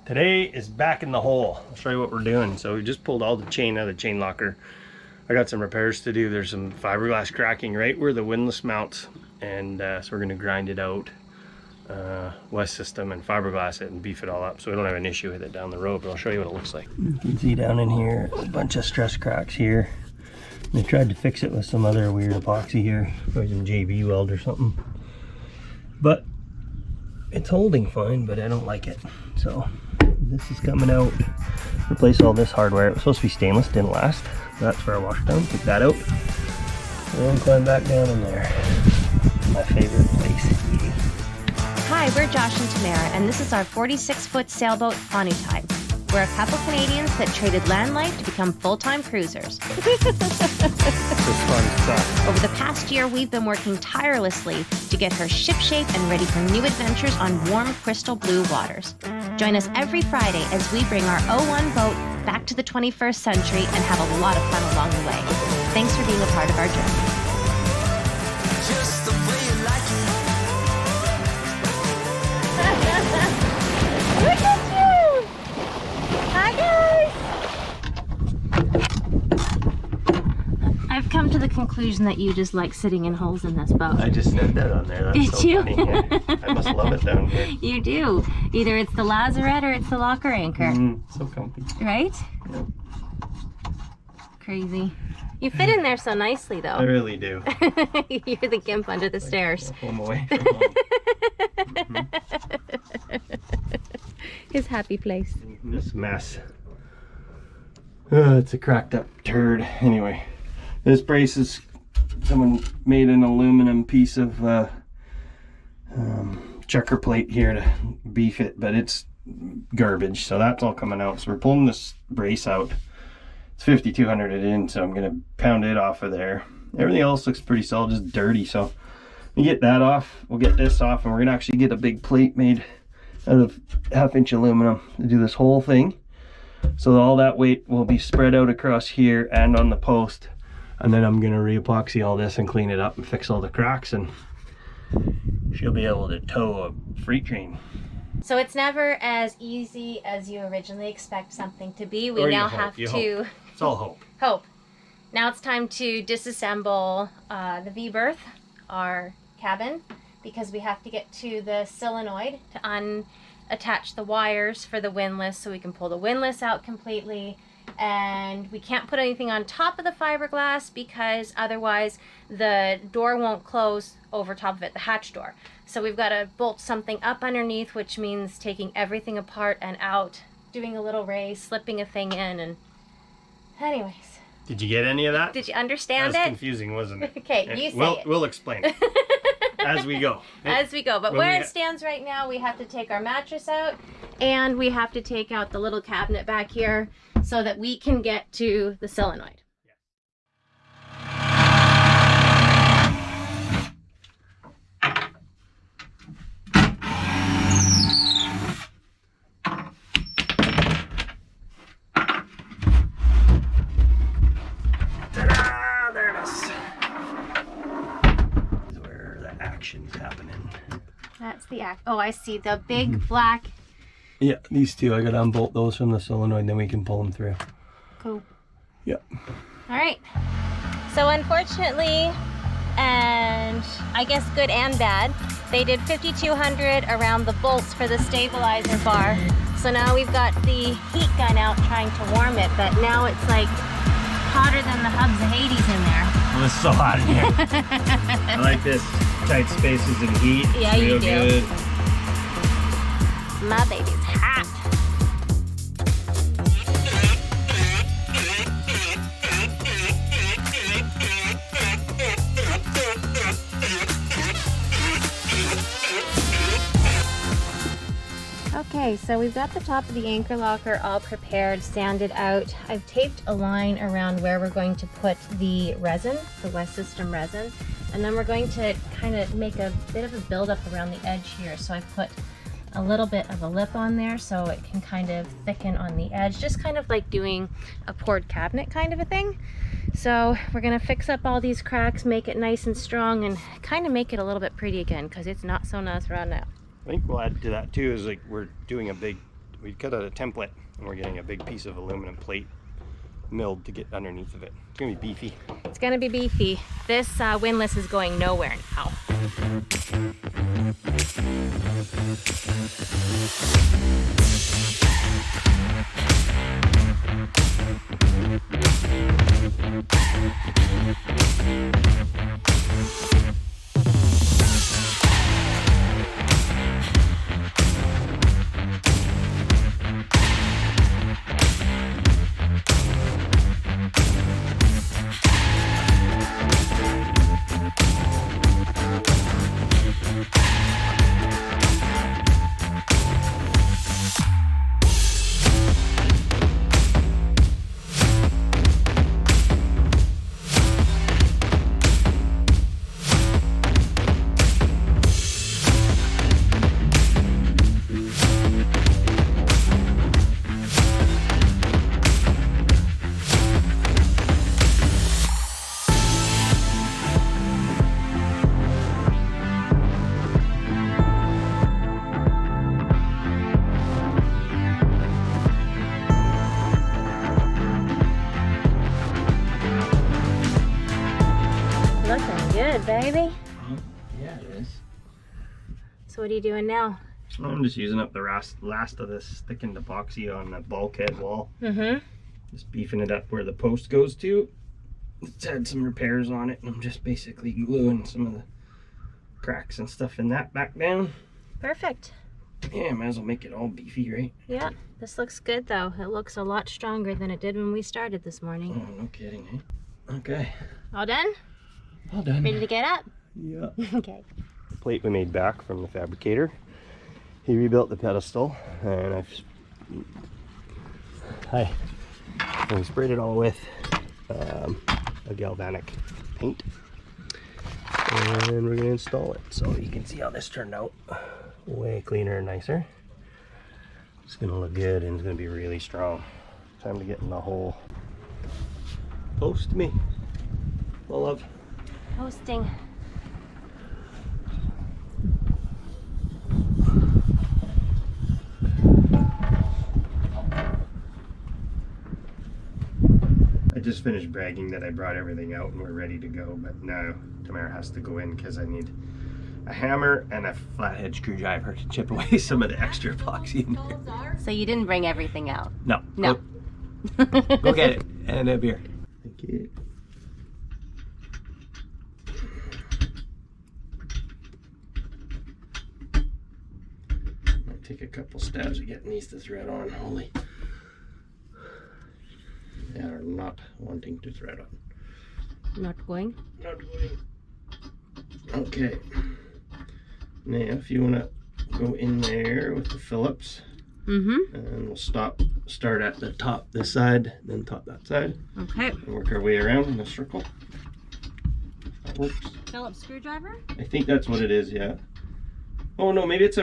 Today is back in the hole. I'll show you what we're doing. So we just pulled all the chain out of the chain locker. I got some repairs to do. There's some fiberglass cracking right where the windlass mounts, and so we're gonna grind it out, west system, and fiberglass it and beef it all up so we don't have an issue with it down the road. But I'll show you what it looks like. You can see down in here a bunch of stress cracks here. They tried to fix it with some other weird epoxy here, probably some JB weld or something. But it's holding fine, but I don't like it. So this is coming out. Replace all this hardware. It was supposed to be stainless, didn't last. That's for our wash down. Take that out. And then climb back down in there. My favorite place. Hi, we're Josh and Tamara, and this is our 46-foot sailboat Honu type. We're a couple Canadians that traded land life to become full-time cruisers. This is fun stuff. Over the past year, we've been working tirelessly to get her shipshape and ready for new adventures on warm, crystal blue waters. Join us every Friday as we bring our 01 boat back to the 21st century and have a lot of fun along the way. Thanks for being a part of our journey. Just the way you like it. Look at you! Hi, guys! I've come to the conclusion that you just like sitting in holes in this boat. I just said that on there. That's Did so you? funny. Yeah. I must love it down here. You do. Either it's the lazarette or it's the locker anchor. So comfy. Right? Yep. Crazy. You fit in there so nicely, though. I really do. You're the gimp under the stairs. Home away from home. His happy place. This mess. It's a cracked up turd. Anyway, this brace is, someone made an aluminum piece of checker plate here to beef it, but it's garbage, so that's all coming out. So we're pulling this brace out. It's 5,200 it in, so I'm gonna pound it off of there. Everything else looks pretty solid, just dirty. So we get that off, we'll get this off, and we're gonna actually get a big plate made out of 1/2 inch aluminum to do this whole thing. So all that weight will be spread out across here and on the post. And then I'm gonna re-epoxy all this and clean it up and fix all the cracks, and she'll be able to tow a freight train. So it's never as easy as you originally expect something to be. We Or now you hope, have you to hope. It's all hope. hope. Now it's time to disassemble the V-berth, our cabin, because we have to get to the solenoid to unattach the wires for the windlass so we can pull the windlass out completely. And we can't put anything on top of the fiberglass because otherwise the door won't close over top of it, the hatch door. So we've got to bolt something up underneath, which means taking everything apart and out, doing a little raise, slipping a thing in, and anyways. Did you get any of that? Did you understand That was it? confusing, wasn't it? Okay, you say it. We'll explain it as we go. As we go. But When where we it stands right now, we have to take our mattress out and we have to take out the little cabinet back here so that we can get to the solenoid. Ta-da! There it is. This is where the action's happening. That's the act. Oh, I see the big black. Yeah, these two, I gotta unbolt those from the solenoid, then we can pull them through. Cool. Yep. All right. So unfortunately, and I guess good and bad, they did 5,200 around the bolts for the stabilizer bar. So now we've got the heat gun out trying to warm it, but now it's like hotter than the hubs of Hades in there. Well, it's so hot in here. I like this. Tight spaces and heat. Yeah, you real do. Good. My baby's hot. Okay, so we've got the top of the anchor locker all prepared, sanded out. I've taped a line around where we're going to put the resin, the West System resin, and then we're going to kind of make a bit of a buildup around the edge here. So I've put a little bit of a lip on there so it can kind of thicken on the edge, just kind of like doing a poured cabinet kind of a thing. So we're gonna fix up all these cracks, make it nice and strong, and kind of make it a little bit pretty again because it's not so nice right now. I think we'll add to that too is like we're doing a big we cut out a template and we're getting a big piece of aluminum plate milled to get underneath of it. It's gonna be beefy. It's gonna be beefy. This windlass is going nowhere now. Looking good, baby. Yeah, it is. So what are you doing now? I'm just using up the last of this thickened epoxy on the bulkhead wall. Mm-hmm. Just beefing it up where the post goes to. It's had some repairs on it, and I'm just basically gluing some of the cracks and stuff in that back down. Perfect. Yeah, might as well make it all beefy, right? Yeah, this looks good though. It looks a lot stronger than it did when we started this morning. Oh, no kidding, eh? Okay. All done? All done. Ready to get up? Yeah. Okay. The plate we made back from the fabricator. He rebuilt the pedestal, and and we sprayed it all with a galvanic paint, and we're gonna install it. So you can see how this turned out. Way cleaner and nicer. It's gonna look good, and it's gonna be really strong. Time to get in the hole. Post me. Well, love. Hosting. I just finished bragging that I brought everything out and we're ready to go, but now Tamara has to go in because I need a hammer and a flathead screwdriver to chip away some of the extra epoxy in there. So you didn't bring everything out? No. No. Go get it. And a beer. Thank you. I'll take a couple stabs of getting these to thread on. Holy. They are not wanting to thread on. Not going? Not going. Okay. Now, if you want to go in there with the Phillips, and we'll start at the top this side, then top that side. Okay. And work our way around in a circle. That works. Phillips screwdriver? I think that's what it is, yeah. Oh no, maybe it's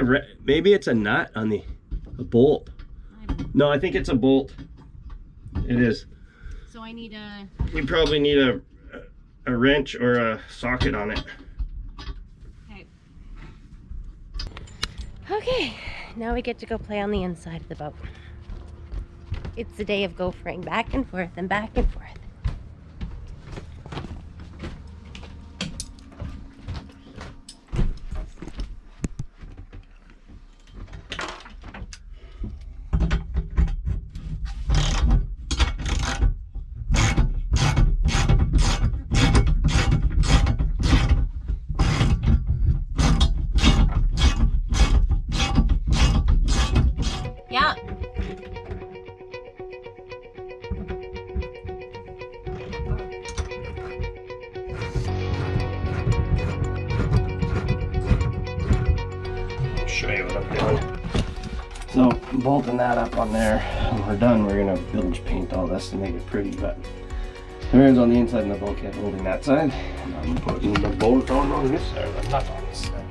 a nut on a bolt. No, I think it's a bolt. It is. So I need a... You probably need a wrench or a socket on it. Okay. Okay, now we get to go play on the inside of the boat. It's a day of gophering back and forth and back and forth. Yeah. Show you what I'm doing. So I'm bolting that up on there. When we're done, we're gonna bilge paint all this to make it pretty, but the mirror's on the inside and the bulkhead holding that side. And I'm putting the bolt on this side, or the nut on this side.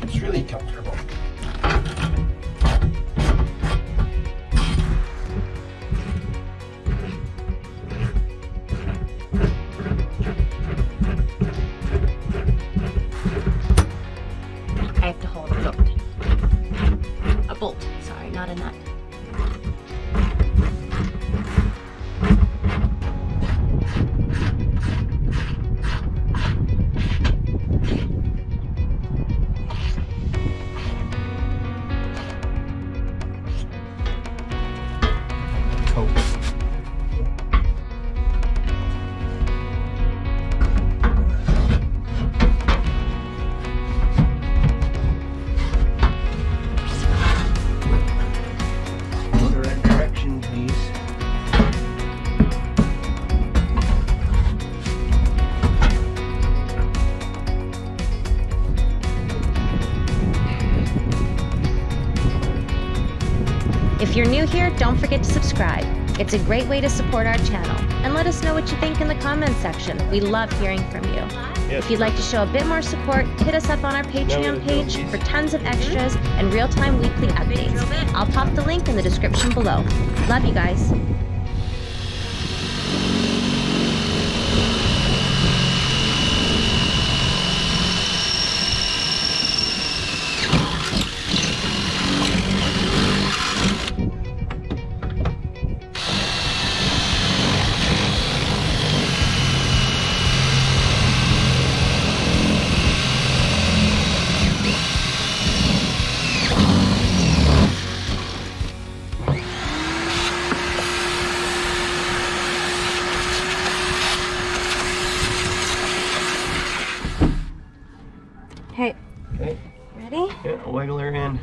It's really comfortable. I have to hold a bolt. A bolt, sorry. not a nut. If you're new here, don't forget to subscribe. It's a great way to support our channel. And let us know what you think in the comments section. We love hearing from you. Yes. If you'd like to show a bit more support, hit us up on our Patreon page for tons of extras and real-time weekly updates. I'll pop the link in the description below. Love you guys. Okay, Okay. ready? Yeah, I'll wiggle her in.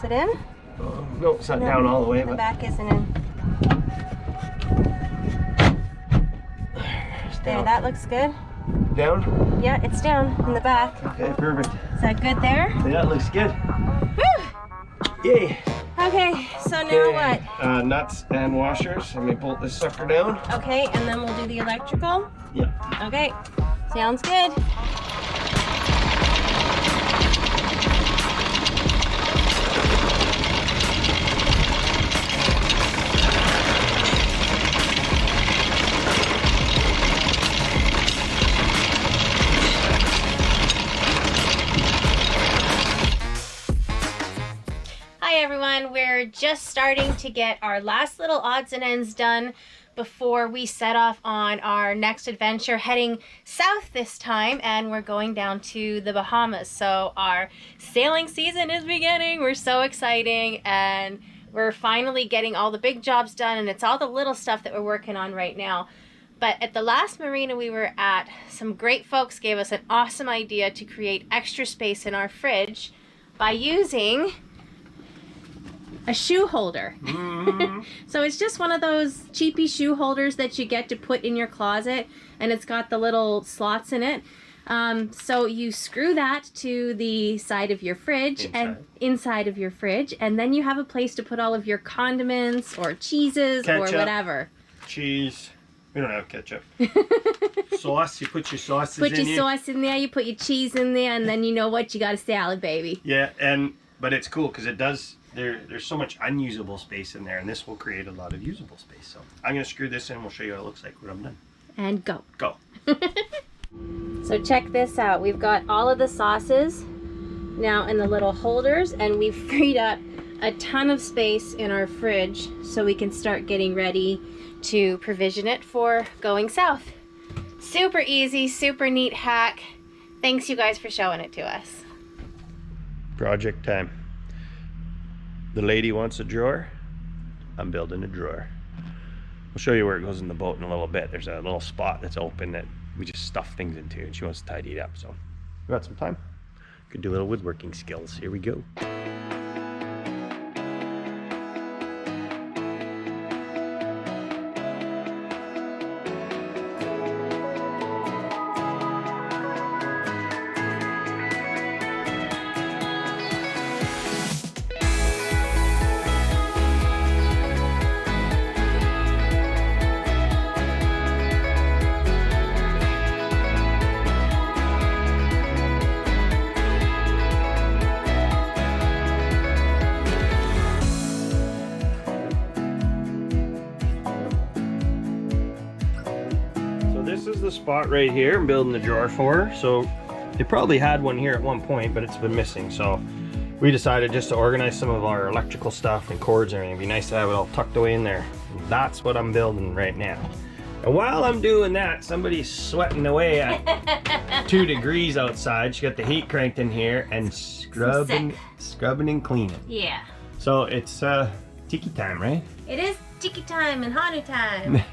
Sit in. No, it's not down all the way, The but back isn't in. it's There, down. that looks good. Down? Yeah, it's down in the back. Okay, perfect. Is that good there? Yeah, that looks good. Woo! Yay! Okay, so now what? Nuts and washers. Let me bolt this sucker down. Okay, and then we'll do the electrical. Yeah. Okay, sounds good. Hi everyone, we're just starting to get our last little odds and ends done before we set off on our next adventure, heading south this time, and we're going down to the Bahamas. So our sailing season is beginning. We're so exciting, and we're finally getting all the big jobs done, and it's all the little stuff that we're working on right now. But at the last marina we were at, some great folks gave us an awesome idea to create extra space in our fridge by using a shoe holder. So it's just one of those cheapy shoe holders that you get to put in your closet, and it's got the little slots in it. So you screw that to the side of your fridge and inside of your fridge, and then you have a place to put all of your condiments or cheeses or Ketchup. whatever. Cheese. We don't have ketchup. Sauce. You put your sauces Put in your sauce in there, you put your cheese in there, and then you know what, you got a salad, baby. Yeah, but it's cool because it does. There's so much unusable space in there, and this will create a lot of usable space. So I'm gonna screw this in. We'll show you what it looks like when I'm done. And go. Go. So check this out. We've got all of the sauces now in the little holders, and we've freed up a ton of space in our fridge so we can start getting ready to provision it for going south. Super easy, super neat hack. Thanks you guys for showing it to us. Project time. The lady wants a drawer. I'm building a drawer. I'll show you where it goes in the boat in a little bit. There's a little spot that's open that we just stuff things into, and she wants to tidy it up. So we got some time. Could do a little woodworking skills. Here we go. This is the spot right here I'm building the drawer for. So They probably had one here at one point, but it's been missing. So we decided just to organize some of our electrical stuff and cords and everything. It'd be nice to have it all tucked away in there. And that's what I'm building right now. And while I'm doing that, somebody's sweating away at 2 degrees outside. She got the heat cranked in here and scrubbing and cleaning. Yeah. So it's tiki time, right? It is tiki time and Honu time.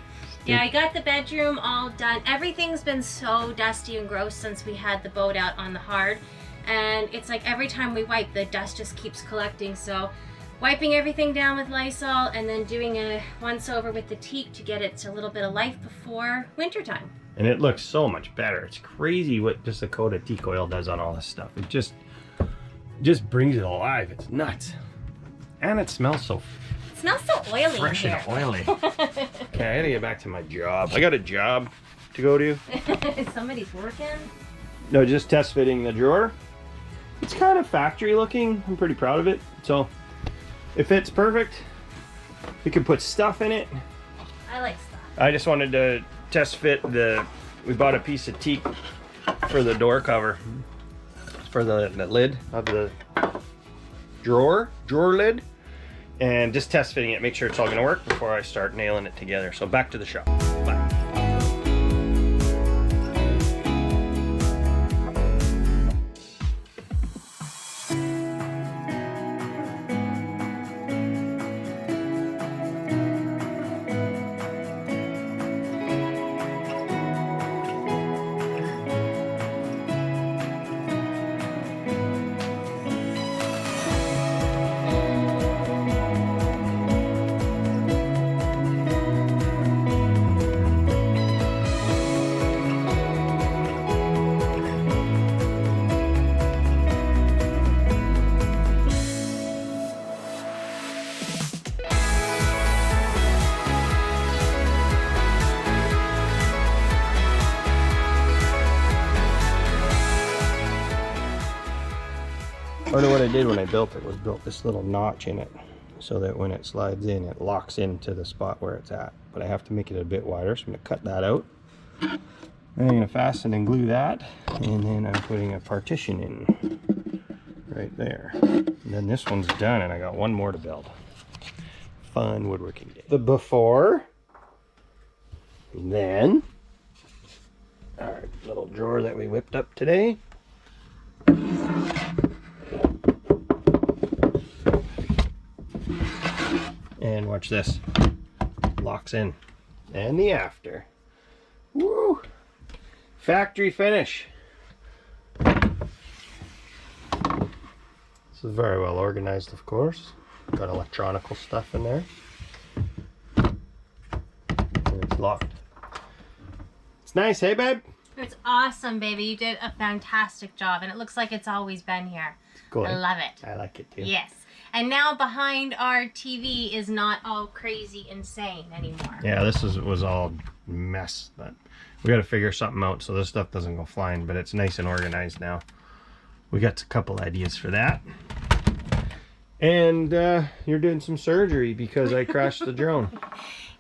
Yeah, I got the bedroom all done. Everything's been so dusty and gross since we had the boat out on the hard. And it's like every time we wipe, the dust just keeps collecting. So wiping everything down with Lysol and then doing a once over with the teak to get it to a little bit of life before wintertime. And it looks so much better. It's crazy what just a coat of teak oil does on all this stuff. It just brings it alive. It's nuts. And it smells so It smells so oily fresh in here. and oily. Okay, I gotta get back to my job. I got a job to go to. Somebody's working. No, just test fitting the drawer. It's kind of factory looking. I'm pretty proud of it. So it fits perfect. We can put stuff in it. I like stuff. I just wanted to test fit we bought a piece of teak for the door cover. For the lid of the drawer lid. And just test fitting it, make sure it's all gonna work before I start nailing it together. So back to the shop. Bye. Part of what I did when I built it was built this little notch in it so that when it slides in, it locks into the spot where it's at. But I have to make it a bit wider, so I'm going to cut that out. Then I'm going to fasten and glue that, and then I'm putting a partition in right there. And then this one's done, and I got one more to build. Fun woodworking day. The before, and then our little drawer that we whipped up today. And watch this, locks in. And the after. Woo! Factory finish. This is very well organized, of course. Got electronical stuff in there. And it's locked. It's nice, hey babe? It's awesome, baby. You did a fantastic job, and it looks like it's always been here. Cool. I love it. I like it too. Yes. And now behind our TV is not all crazy insane anymore. Yeah, this was all mess, but we got to figure something out so this stuff doesn't go flying, but it's nice and organized now. We got a couple ideas for that. And you're doing some surgery because I crashed the drone.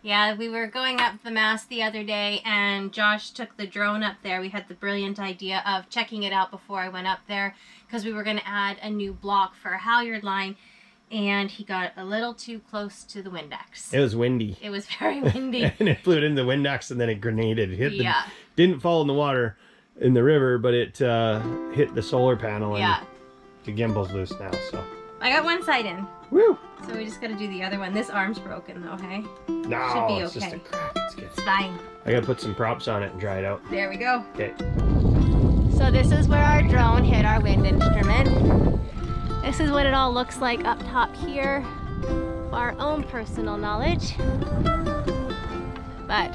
Yeah, we were going up the mast the other day, and Josh took the drone up there. We had the brilliant idea of checking it out before I went up there because we were going to add a new block for a halyard line. And he got a little too close to the Windex. It was windy. It was very windy. And it flew into the Windex and then it grenaded. It hit Yeah. Didn't fall in the water in the river, but it hit the solar panel and Yeah. the gimbal's loose now. So I got one side in. woo! So we just got to do the other one. This arm's broken though, hey? No, Should be it's just okay. a crack. It's good. It's fine. I gotta put some props on it and dry it out. There we go. Okay. So this is where our drone hit our wind instrument. This is what it all looks like up top here for our own personal knowledge. But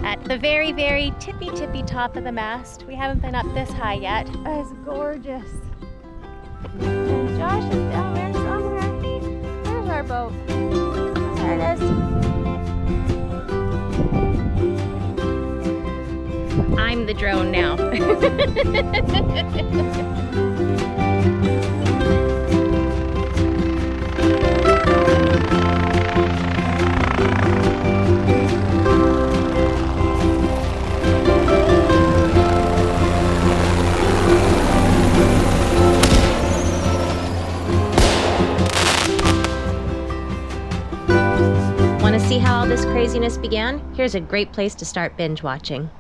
at the very, very tippy top of the mast, we haven't been up this high yet. It's gorgeous. And Josh is down there somewhere. There's our boat. There it is. I'm the drone now. See how all this craziness began? Here's a great place to start binge watching.